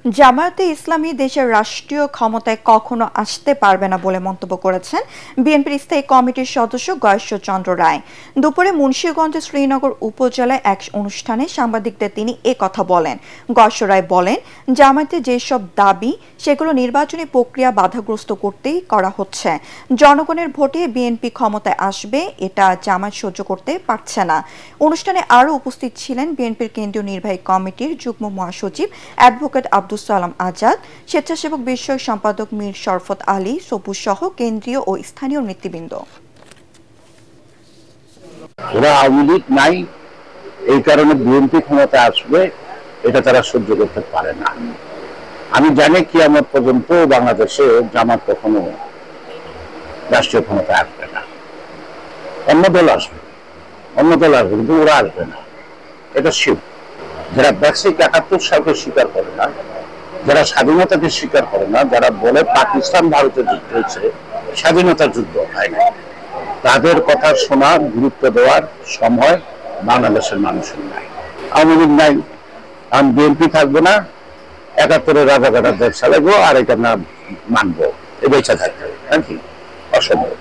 জামায়াতে ইসলামী দেশের রাষ্ট্রীয় ক্ষমতায় কখনো আসতে পারবে না বলে মন্তব্য করেছেন বিএনপির স্থায়ী কমিটির সদস্য গয়েশ্বরচন্দ্র রায়। দুপুরে মুন্সিগঞ্জের শ্রীনগর উপজেলায় এক অনুষ্ঠানে সাংবাদিকদের তিনি কথা বলেন। গয়েশ্বর রায় বলেন, জামায়াতের যেসব দাবি সেগুলো নির্বাচনী প্রক্রিয়া বাধাগ্রস্ত করতেই করা হচ্ছে। জনগণের ভোটে বিএনপি ক্ষমতায় আসবে, এটা জামায়াত সহ্য করতে পারছে না। অনুষ্ঠানে আরও উপস্থিত ছিলেন বিএনপির কেন্দ্রীয় নির্বাহী কমিটির যুগ্ম মহাসচিব অ্যাডভোকেট আব্দুস সালাম আজাদ, স্বেচ্ছাসেবক বিষয়ক সম্পাদক মীর শরফত আলী সবুজ সহ কেন্দ্রীয় ও স্থানীয় নেতৃবৃন্দ। ওরা আওয়ামী লীগ নাই, এই কারণে বিএনপি ক্ষমতায় আসবে, এটা তারা সহ্য করতে পারে না। আমি জানি কিয়ামত পর্যন্ত বাংলাদেশে জামাত কখনো রাষ্ট্রীয় ক্ষমতায় আসবে না। অন্য দল আসবে, কিন্তু ওরা আসবে না, এটা শিব। যারা বেসিক ৭১ সালকে স্বীকার করে না, যারা স্বাধীনতাকে স্বীকার করে না, যারা বলে পাকিস্তান ভারতের যুদ্ধ হয়েছে, স্বাধীনতার যুদ্ধ হয় না, তাদের কথা শোনার, গুরুত্ব দেওয়ার সময় বাংলাদেশের মানুষের নাই। আওয়ামী লীগ নাই, আমি বিএনপি থাকবো না, ৭১-এর রাজাকারদের চালাবো আর এটা না মানবো, এ বেঁচে থাকতে হবে নাকি? অসম্ভব।